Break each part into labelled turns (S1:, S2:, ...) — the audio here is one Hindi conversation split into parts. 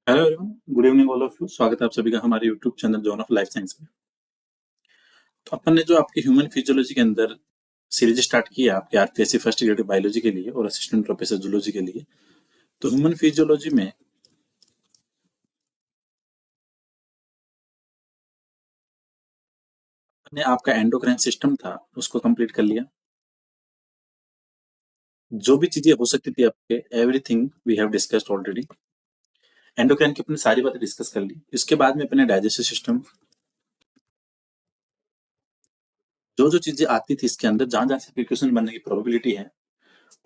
S1: Hello everyone, good evening all of you. स्वागत है आप सभी का हमारे YouTube channel zone of life science में। तो अपन ने जो आपकी ह्यूमन फिजियोलॉजी के अंदर सीरीज स्टार्ट की है आपके आरपीएससी फर्स्ट ईयर बायोलॉजी के लिए और असिस्टेंट प्रोफेसर जूलॉजी के लिए। तो ह्यूमन फिजियोलॉजी में ने आपका एंडोक्राइन सिस्टम था उसको कंप्लीट कर लिया। जो भी चीजें हो सकती थी आपके, everything we have discussed already. Endocrine की अपने सारी बातें डिस्कस कर ली। इसके बाद में अपने डाइजेस्टिव सिस्टम, जो जो चीजें आती थी इसके अंदर, जहां जहां से क्वेश्चन बनने की प्रोबेबिलिटी है,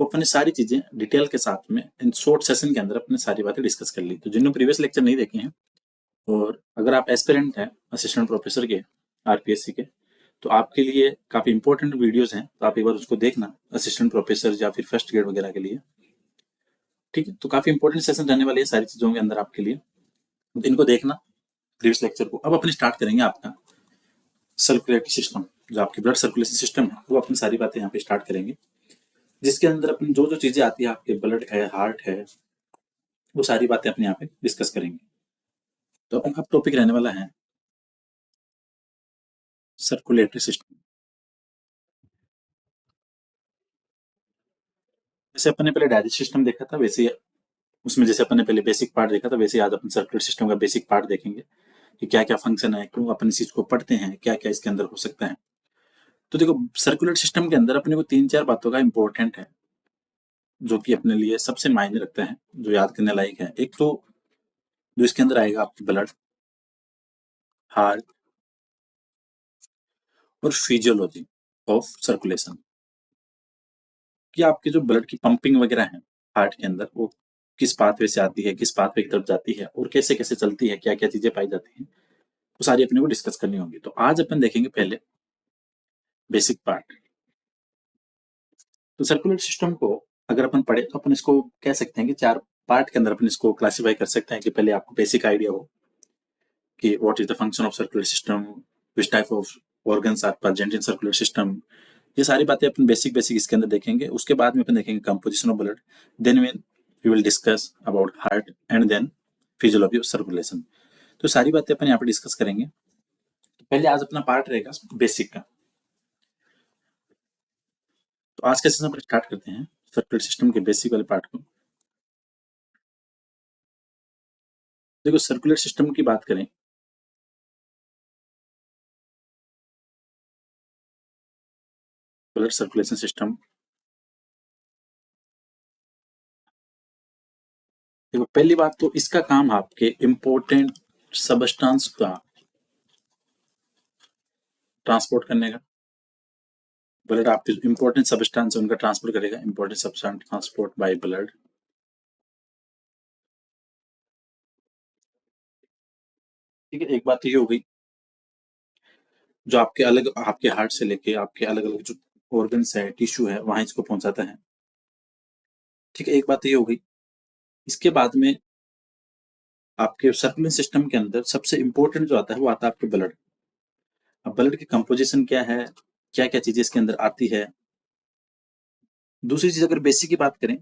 S1: वो अपने सारी चीजें डिटेल के साथ में इन शॉर्ट सेशन के अंदर अपने सारी बातें डिस्कस कर ली। तो जिन्होंने प्रीवियस लेक्चर नहीं देखे हैं और अगर आप एस्पिरेंट हैं असिस्टेंट प्रोफेसर के आरपीएससी के, तो आपके लिए काफी इंपॉर्टेंट वीडियोस हैं, तो आप एक बार उसको देखना, असिस्टेंट प्रोफेसर या फिर फर्स्ट ग्रेड वगैरह के लिए। ठीक है, तो काफी इंपॉर्टेंट सेशन रहने वाली है सारी चीजों के अंदर आपके लिए, तो इनको देखना प्रीवियस लेक्चर को। अब अपने स्टार्ट करेंगे आपका सर्कुलेटरी सिस्टम, जो आपकी ब्लड सर्कुलेशन सिस्टम है, वो अपनी सारी बातें यहाँ पे स्टार्ट करेंगे, जिसके अंदर अपनी जो जो चीजें आती है, आपके ब्लड है, हार्ट है, वो सारी बातें अपने यहाँ पे डिस्कस करेंगे। तो अपन अब टॉपिक रहने वाला है सर्कुलेटरी सिस्टम। जैसे अपन ने पहले डाइजेस्ट सिस्टम देखा था, वैसे उसमें जैसे अपन ने पहले बेसिक पार्ट देखा था, वैसे आज अपन सर्कुलेटरी सिस्टम का बेसिक पार्ट देखेंगे कि क्या क्या फंक्शन है, क्यों अपन इस चीज को पढ़ते हैं, क्या क्या इसके अंदर हो सकता है। तो देखो, सर्कुलेटरी सिस्टम के अंदर अपने को तीन चार बातों का इंपॉर्टेंट है, जो कि अपने लिए सबसे मायने रखते हैं, जो याद करने लायक है। एक तो जो इसके अंदर आएगा आपकी ब्लड, हार्ट और फिजियोलॉजी ऑफ सर्कुलेशन, कि आपकी जो ब्लड की पंपिंग वगैरह है हार्ट के अंदर, वो किस पाथवे से आती है, किस पाथवे की तरफ जाती है और कैसे कैसे चलती है, क्या क्या चीजें पाई जाती हैं, वो सारी अपने को डिस्कस करनी होगी। तो आज अपन देखेंगे पहले बेसिक पार्ट। तो सर्कुलर सिस्टम को अगर अपन पढ़े तो अपन इसको कह सकते हैं कि चार पार्ट के अंदर अपन इसको क्लासिफाई कर सकते हैं, कि पहले आपको बेसिक आइडिया हो कि what is the function of circular system, which type of organs are present in circular system. ये सारी बातें अपन बेसिक बेसिक इसके अंदर देखेंगे। उसके बाद में अपन देखेंगे composition of blood, then we will discuss about heart and then physiology of circulation. तो सारी बातें अपन यहाँ पे डिस्कस करेंगे। तो पहले आज अपना पार्ट रहेगा बेसिक का। तो आज के सेशन पर स्टार्ट करते हैं सर्कुलर सिस्टम के बेसिक वाले पार्ट को। देखो, सर्कुलर सिस्टम की बात करें, ब्लड सर्कुलेशन सिस्टम, देखो पहली बात तो इसका काम आपके इंपॉर्टेंट सबस्टांस का ट्रांसपोर्ट करने का। ब्लड आपके इंपॉर्टेंट सबस्टांस उनका ट्रांसपोर्ट करेगा, important substance transport by blood. ठीक है, एक बात तो ये हो गई, जो आपके अलग, आपके हार्ट से लेके आपके अलग अलग जो ऑर्गन्स है, टिश्यू है, वहां इसको पहुंचाता है। ठीक है, एक बात तो ये हो गई। इसके बाद में आपके सर्कुलेशन सिस्टम के अंदर सबसे इंपॉर्टेंट जो आता है, वो आता है आपके ब्लड। अब ब्लड की कंपोजिशन क्या है, क्या क्या चीजें इसके अंदर आती है। दूसरी चीज अगर बेसिक की बात करें,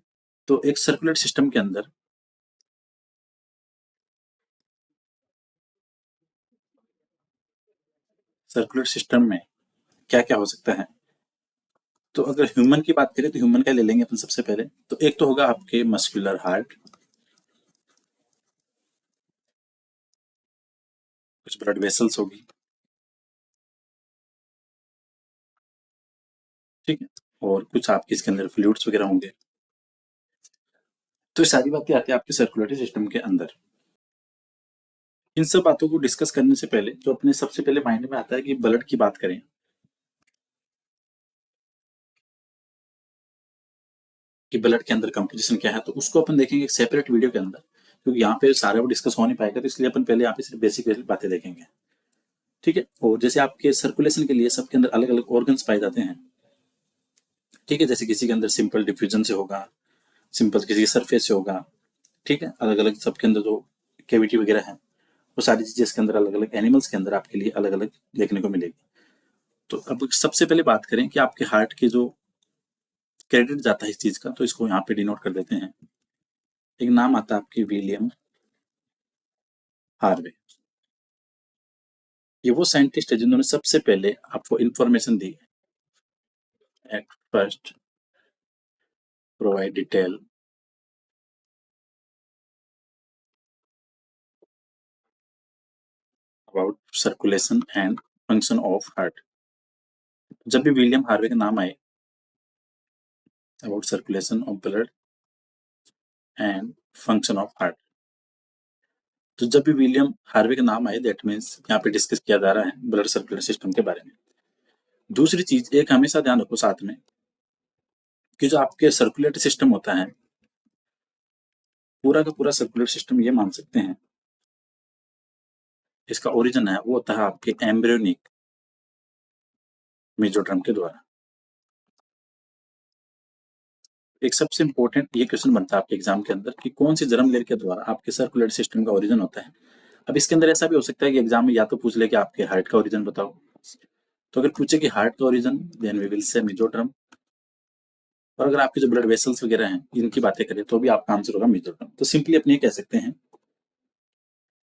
S1: तो एक सर्कुलर सिस्टम के अंदर, सर्कुलर सिस्टम में क्या क्या हो सकता है। तो अगर ह्यूमन की बात करें तो ह्यूमन का ले लेंगे अपन सबसे पहले। तो एक तो होगा आपके मस्कुलर हार्ट, कुछ ब्लड वेसल्स होगी। ठीक है, और कुछ आपके इसके अंदर फ्लूइड्स वगैरह होंगे। तो ये सारी बातें आती है आपके सर्कुलेटरी सिस्टम के अंदर। इन सब बातों को डिस्कस करने से पहले जो अपने सबसे पहले माइंड में आता है कि ब्लड की बात करें, कि ब्लड के अंदर कंपोजिशन क्या है, तो उसको अपन देखेंगे एक सेपरेट वीडियो के अंदर, क्योंकि यहाँ पे सारा वो डिस्कस हो नहीं पाएगा। तो इसलिए अपन पहले यहाँ पे सिर्फ बेसिक बेसिक बातें देखेंगे। ठीक है, और जैसे आपके सर्कुलेशन के लिए सबके अंदर अलग अलग ऑर्गन्स पाए जाते हैं। ठीक है, जैसे किसी के अंदर सिंपल डिफ्यूजन से होगा, सिंपल किसी के सरफेस से होगा। ठीक है, अलग अलग सबके अंदर जो कैविटी वगैरह है, वो सारी चीजें इसके अंदर अलग अलग एनिमल्स के अंदर आपके लिए अलग अलग देखने को मिलेगी। तो अब सबसे पहले बात करें कि आपके हार्ट के जो क्रेडिट जाता है इस चीज का, तो इसको यहाँ पे डिनोट कर देते हैं। एक नाम आता है आपकी विलियम हार्वे। ये वो साइंटिस्ट है जिन्होंने सबसे पहले आपको information the at first provide detail about circulation and function of heart. जब भी विलियम हार्वे का नाम आए about circulation of blood and function of heart, तो जब भी विलियम हार्वे का नाम आए दैट मीन्स यहाँ पे डिस्कस किया जा रहा है ब्लड सर्कुलेशन सिस्टम के बारे में। दूसरी चीज एक हमेशा ध्यान रखो साथ में कि जो आपके सर्कुलेटरी सिस्टम होता है, पूरा का पूरा सर्कुलेटरी सिस्टम ये मान सकते हैं इसका ओरिजिन है वो होता है आपके एम्ब्रियोनिक मेजोड्रम के द्वारा। एक सबसे इंपॉर्टेंट ये क्वेश्चन बनता है आपके एग्जाम के अंदर कि कौन सी जर्म लेयर के द्वारा आपके सर्कुलेटरी सिस्टम का ओरिजिन होता है। अब इसके अंदर ऐसा भी हो सकता है कि एग्जाम में या तो पूछ ले कि आपके हार्ट का ओरिजिन बताओ, तो अगर पूछे कि हार्ट का origin then we will say मेजोड्रम, और अगर आपके जो ब्लड वेसल्स वगैरह हैं इनकी बातें करें तो भी आपका आंसर होगा मेजोड्रम। तो सिंपली अपने ये कह सकते हैं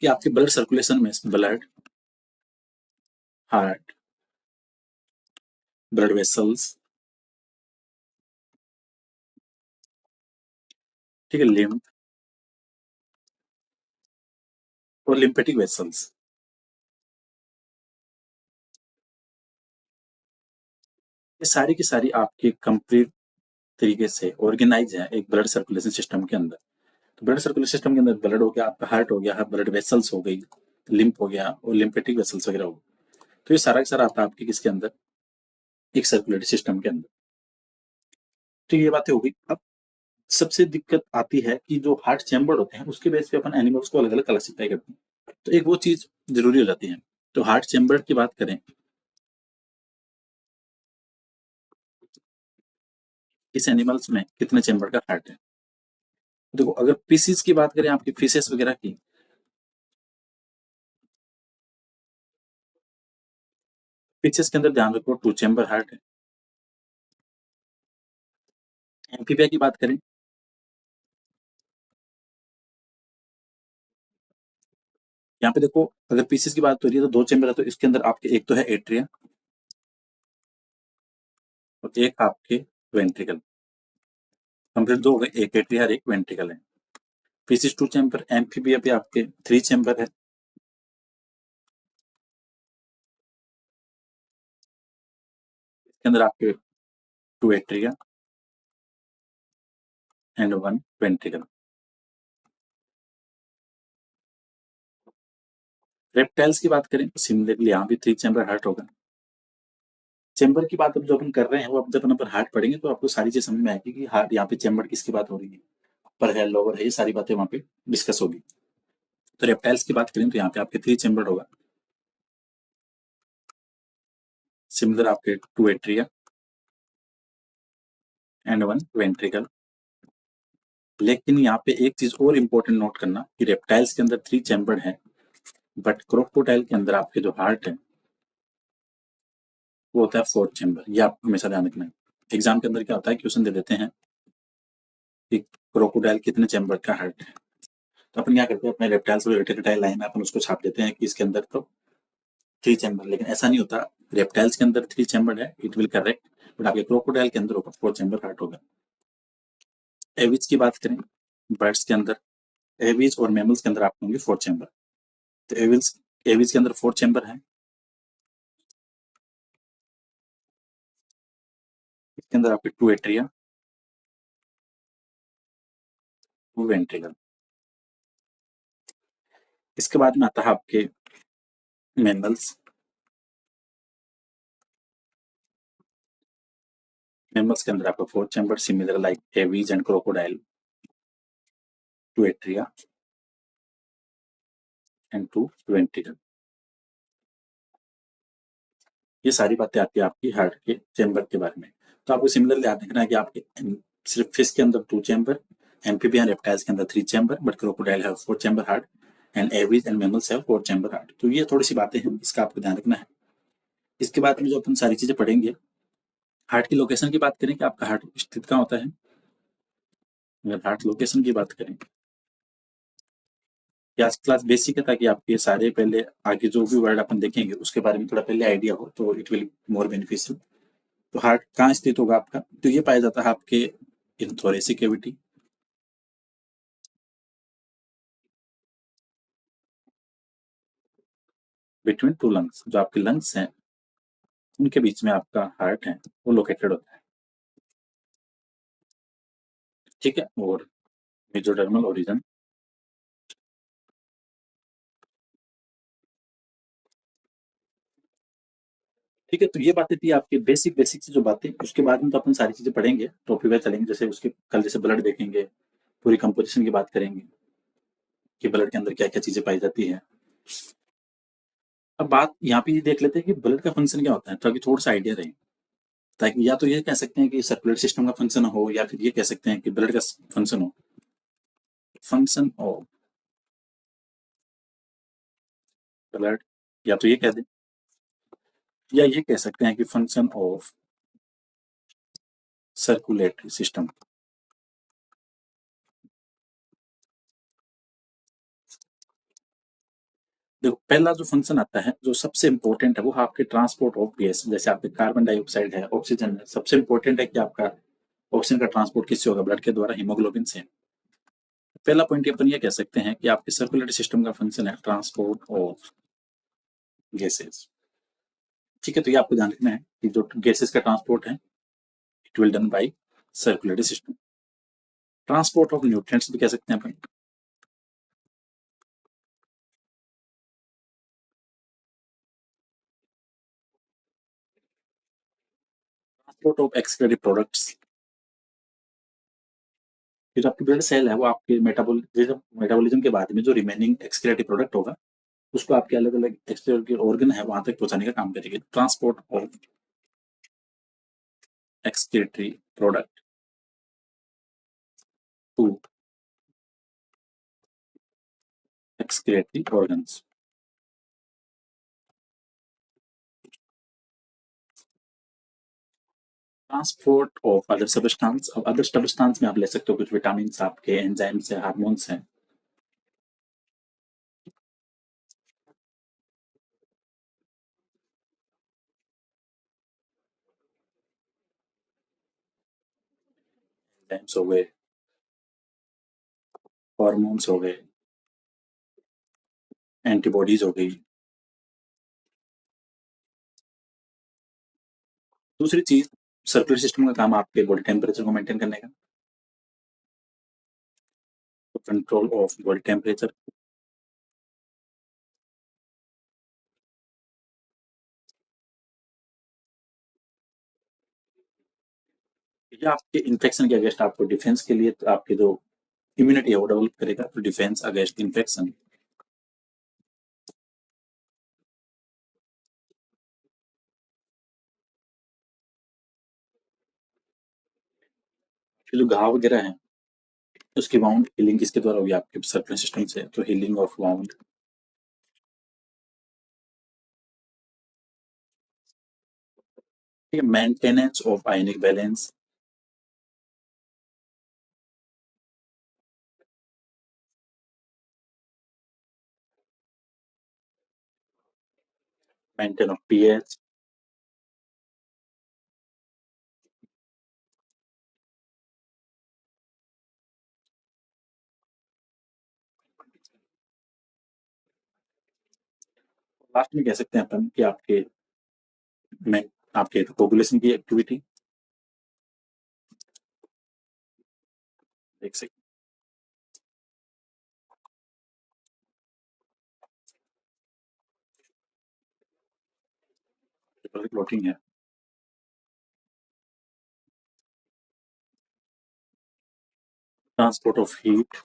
S1: कि आपके ब्लड सर्कुलेशन में ब्लड, हार्ट, ब्लड वेसल्स, ठीक है, लिम्फ और लिम्फेटिक वेसल्स, ये सारी की सारी आपकी कंप्लीट तरीके से ऑर्गेनाइज है एक ब्लड सर्कुलेशन सिस्टम के अंदर। तो ब्लड सर्कुलेशन सिस्टम के अंदर ब्लड हो गया, आपका हार्ट हो गया, ब्लड वेसल्स हो गई, लिम्फ हो गया और लिम्फेटिक वेसल्स वगैरह हो गया। तो ये सारा का सारा आता है आपके किसके अंदर, एक सर्कुलेटरी सिस्टम के अंदर। तो ये बातें हो गई। अब सबसे दिक्कत आती है कि जो हार्ट चैम्बर होते हैं उसके बेस पे अपन एनिमल्स को अलग अलग क्लासिफाई करते हैं, तो एक वो चीज जरूरी हो जाती है। तो हार्ट चैम्बर की बात करें, इस एनिमल्स में कितने चैम्बर का हार्ट है। देखो अगर पीसीज की बात करें आपकी फिशेस वगैरह की, फिशेस के अंदर ध्यान रखो 2 चैम्बर हार्ट है। एम्फीबिया की बात करें, यहाँ पे देखो अगर पीसीज की बात हो रही है तो 2 चैम्बर है, तो इसके अंदर आपके एक तो है एट्रिया और एक आपके वेंट्रिकल। कंप्लीट दो हो गए, एक एट्रिया और एक वेंट्रिकल है। पीसीज 2 चैम्बर, एम्फीबिया पे आपके 3 चैम्बर है। इसके अंदर आपके 2 एट्रिया एंड 1 वेंट्रिकल। रेप्टाइल्स की बात करें तो सिमिलरली यहाँ भी 3 चैम्बर हार्ट होगा। चैम्बर की बात अब जो अपन कर रहे हैं वो अब जब अपन पर हार्ट पढ़ेंगे तो आपको सारी चीज समझ में आएगी कि हार्ट यहाँ पे चैम्बर किसकी बात हो रही है, अपर है लोअर है, ये सारी बातें वहाँ पे डिस्कस होगी। तो रेप्टाइल्स की बात करें तो यहाँ पे आपके 3 चैम्बर होगा, सिमिलर आपके 2 एट्रिया एंड 1 वेंट्रिकल। लेकिन यहाँ पे एक चीज और इम्पोर्टेंट नोट करना कि रेप्टाइल्स के अंदर 3 चैम्बर है, बट क्रोकोडाइल के अंदर आपके जो हार्ट है वो होता है 4 चैम्बर। ये आप हमेशा ध्यान रखना है। एग्जाम के अंदर क्या होता है, क्वेश्चन दे देते हैं कि क्रोकोडाइल कितने चैम्बर का हार्ट है, तो अपन क्या करते हैं अपने रेप्टाइल से रिलेटेड डाटा लाइन में अपन उसको छाप देते हैं कि इसके अंदर तो 3 चैम्बर, लेकिन ऐसा नहीं होता। रेप्टाइल्स के अंदर 3 चैम्बर है, इट विल करेक्ट, बट आपके क्रोकोडाइल के अंदर होगा 4 चैम्बर हार्ट होगा। एविज की बात करें, बर्ड्स के अंदर, एविज और मैमल्स के अंदर आपके होंगे 4 चैम्बर। तो एविज एविज के अंदर 4 चैम्बर है, इसके अंदर आपके 2 एट्रिया 2 वेंट्रिकल। इसके बाद में आता है आपके मैमल्स। मैमल्स के अंदर आपका 4 chamber similar like aves and crocodile, 2 atria and 2 ventricle. ये सारी बातें आती है आपकी हार्ट के चैम्बर के बारे में। तो आपको सिमिलर याद रखना है कि आपके सिर्फ फिश के अंदर 2 चैम्बर, एम्फीबियन रेप्टाइल्स के अंदर 3 चैम्बर, बट क्रोकोडाइल है 4 chamber heart and aves and mammals है 4 चैम्बर हार्ट। तो ये थोड़ी सी बातें हैं, इसका आपको ध्यान रखना है। इसके बाद में जो अपन सारी चीजें पढ़ेंगे, हार्ट की लोकेशन की बात करें कि आपका हार्ट स्थित कहाँ होता है। अगर हार्ट लोकेशन की बात करें ये आज क्लास बेसिक है ताकि आपके सारे पहले आगे जो भी वर्ड अपन देखेंगे उसके बारे में थोड़ा पहले आइडिया हो, तो इट विल मोर बेनिफिशियल। तो हार्ट कहाँ स्थित होगा आपका? तो ये पाया जाता है आपके इन thoracic cavity, between two lungs. जो आपके लंग्स हैं उनके बीच में आपका हार्ट है वो लोकेटेड होता है। ठीक है। और मेजोडर्मल ओरिजन। ठीक है। तो ये बातें थी आपकी बेसिक बेसिक सी जो बातें, उसके बाद में तो अपन सारी चीजें पढ़ेंगे, टॉपिक वाइज चलेंगे। जैसे उसके कल जैसे ब्लड देखेंगे, पूरी कंपोजिशन की बात करेंगे कि ब्लड के अंदर क्या क्या चीजें पाई जाती है। अब बात यहाँ पे ये देख लेते हैं कि ब्लड का फंक्शन क्या होता है, ताकि थोड़ा सा आइडिया रहे। ताकि या तो ये कह सकते हैं कि सर्कुलेटरी सिस्टम का फंक्शन हो, या फिर ये कह सकते हैं कि ब्लड का फंक्शन हो। फंक्शन ऑफ ब्लड, या तो ये कह दें, या ये कह सकते हैं कि फंक्शन ऑफ सर्कुलेटरी सिस्टम। देखो, पहला जो फंक्शन आता है जो सबसे इंपॉर्टेंट है वो है आपके ट्रांसपोर्ट ऑफ गैस। जैसे आपके कार्बन डाइऑक्साइड है, ऑक्सीजन है, सबसे इंपॉर्टेंट है कि आपका ऑक्सीजन का ट्रांसपोर्ट किससे होगा? ब्लड के द्वारा, हीमोग्लोबिन से। पहला पॉइंट अपन ये कह सकते हैं कि आपके सर्कुलेटरी सिस्टम का फंक्शन है ट्रांसपोर्ट ऑफ गैसेस। ठीक है। तो ये आपको ध्यान रखना है कि जो गैसेस का ट्रांसपोर्ट है it will done by circulatory system. Transport of nutrients भी कह सकते हैं अपन। Transport of excretory products. फिर आपकी ब्लड सेल है वो आपके मेटाबॉलिज्म के बाद में जो रिमेनिंग एक्सक्रीटरी प्रोडक्ट होगा उसको आपके अलग अलग एक्सटर्नल के ऑर्गन है वहां तक पहुंचाने का काम करेगी। Transport of excretory product to excretory organs. Transport of other substance. अब अदर सब्सटेंस में आप ले सकते हो कुछ विटामिन आपके, एंजाइम्स है, हार्मोन्स हैं। एंजाइम्स हो गए, हार्मोन्स हो गए, एंटीबॉडीज हो गई। दूसरी चीज, सर्कुलर सिस्टम का काम आपके बॉडी टेम्परेचर को मेंटेन करने का, कंट्रोल ऑफ बॉडी टेम्परेचर। या आपके इन्फेक्शन के अगेंस्ट आपको डिफेंस के लिए तो आपके जो इम्यूनिटी है वो डेवलप करेगा, तो डिफेंस अगेंस्ट इन्फेक्शन। फिर जो घाव वगैरह है उसकी वाउंड हीलिंग किसके द्वारा होगी? आपके सर्कुलर सिस्टम से। तो हीलिंग ऑफ वाउंड, ठीक है। Maintenance of ionic balance, maintain of pH. Last में कह सकते हैं अपन कि आपके में आपके पॉपुलेशन की एक्टिविटी। एक सेकंड, प्लॉटिंग है। Transport of heat.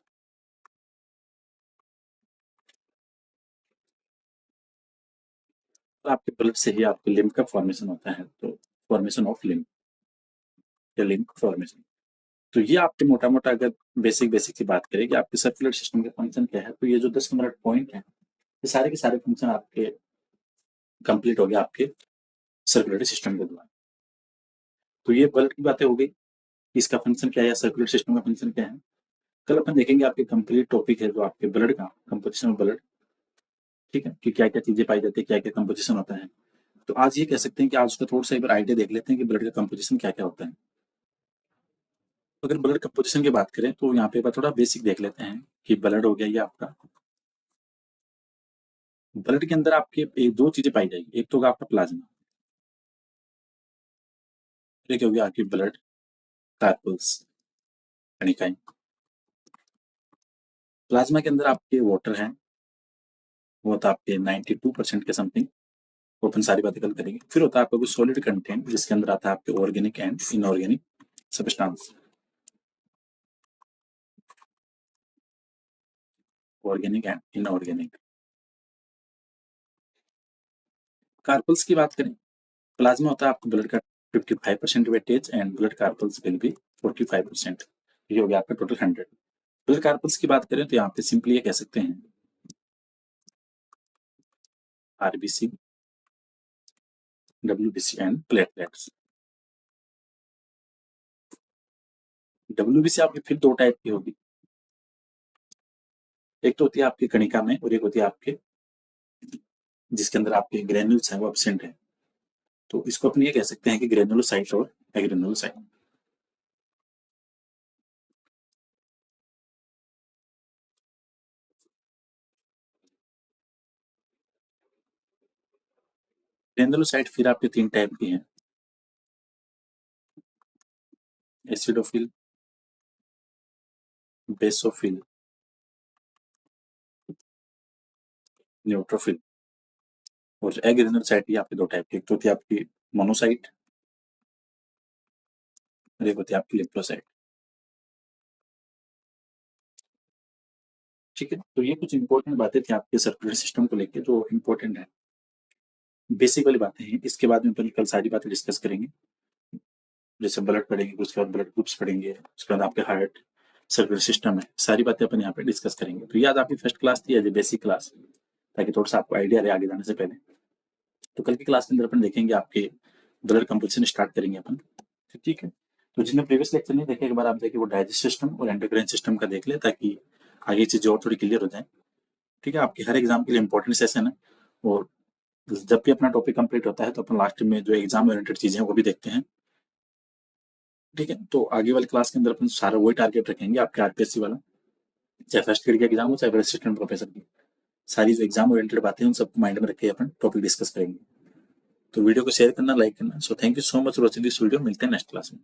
S1: आपके ब्लड से ही आपके लिम्फ का फॉर्मेशन होता है, तो फॉर्मेशन ऑफ लिम्फ या लिम्फ फॉर्मेशन। तो ये आपके मोटा मोटा अगर बेसिक बेसिक की बात करें कि आपके सर्कुलर सिस्टम का फंक्शन क्या है, तो ये जो 10-15 पॉइंट है ये सारे के सारे फंक्शन आपके कंप्लीट हो गए आपके सर्कुलर सिस्टम के द्वारा। तो ये ब्लड की बातें हो गई, इसका फंक्शन क्या है, सर्कुलर सिस्टम का फंक्शन क्या है। कल अपन देखेंगे आपके कंप्लीट टॉपिक है जो आपके ब्लड का कंपोजिशन ऑफ ब्लड, ठीक है, कि क्या क्या चीजें पाई जाती है, क्या क्या कंपोजिशन होता है। तो आज ये कह सकते हैं कि आज उसका थोड़ा सा एक बार आइडिया देख लेते हैं कि ब्लड का कंपोजिशन क्या क्या होता है। तो अगर ब्लड कंपोजिशन की बात करें तो यहाँ पे एक बार थोड़ा बेसिक देख लेते हैं कि ब्लड हो गया ये आपका। ब्लड के अंदर आपके दो चीजें पाई जाएगी, एक तो होगा आपका प्लाज्मा, एक हो गया आपकी ब्लड कार्पल्स कणिकाएं। प्लाज्मा के अंदर आपके वाटर है, वो होता है आपके 92% के समथिंग। वो अपन सारी बातें कल करेंगे। फिर होता है आपका कुछ सॉलिड कंटेंट जिसके अंदर आता है आपके organic and inorganic substance. Organic and inorganic. Carpals की बात करें, प्लाज्मा होता है आपका ब्लड का 55% weightage and blood carpals will be 45%। ये हो गया आपका टोटल 100। ब्लड कार्पल्स की बात करें तो यहाँ पे सिंपली ये कह सकते हैं RBC, WBC and platelets. WBC आपकी फिर दो टाइप की होगी, एक तो होती है आपकी कणिका में और एक होती है आपके जिसके अंदर आपके ग्रेन्यूल्स हैं वो एब्सेंट है। तो इसको अपन ये कह सकते हैं कि ग्रेनुलोसाइट और एग्रेनुलोसाइट। ग्रेनुलोसाइट फिर आपके तीन टाइप की हैं, एसिडोफिल, बेसोफिल, न्यूट्रोफिल। और एग्रेनुलोसाइट भी आपके दो टाइप की, एक तो होती है आपकी मोनोसाइट और एक होती है आपकी लिप्टोसाइट। ठीक है, तो ये कुछ इंपॉर्टेंट बातें थी आपके सर्कुलर सिस्टम को लेके जो इंपॉर्टेंट है, बेसिक वाली बातें हैं। इसके बाद में अपन कल सारी बातें डिस्कस करेंगे, जैसे ब्लड पढ़ेंगे, उसके बाद ब्लड ग्रुप्स पढ़ेंगे, उसके बाद आपके हार्ट सर्कुलर सिस्टम है, सारी बातें अपन यहाँ पे डिस्कस करेंगे। तो ये आज आपकी फर्स्ट क्लास थी एज ए बेसिक क्लास, ताकि थोड़ा सा आपको आइडिया रहे आगे जाने से पहले। तो कल की क्लास के अंदर अपन देखेंगे आपके ब्लड कंपोजिशन स्टार्ट करेंगे अपन, ठीक है। तो जिन्हें प्रीवियस लेक्चर नहीं देखे एक बार आप देखिए वो डाइजेस्ट सिस्टम और एंडोक्राइन सिस्टम का देख ले, ताकि आगे चीजें और थोड़ी क्लियर हो जाए। ठीक है, आपके हर एग्जाम के लिए इंपॉर्टेंट सेशन है। और जब भी अपना टॉपिक कंप्लीट होता है तो अपन लास्ट में जो एग्जाम ओरिएंटेड चीजें हैं वो भी देखते हैं। ठीक है, तो आगे वाली क्लास के अंदर अपन सारा वही टारगेट रखेंगे आपके आरपीएससी वाला, चाहे फर्स्ट ग्रेड का एग्जाम हो चाहे असिस्टेंट प्रोफेसर की। सारी जो एग्जाम ओरिएंटेड बातें हैं उन सबको माइंड में रख के अपन टॉपिक डिस्कस करेंगे। तो वीडियो को शेयर करना, लाइक करना। So thank you so much for watching this video. मिलते हैं नेक्स्ट क्लास में।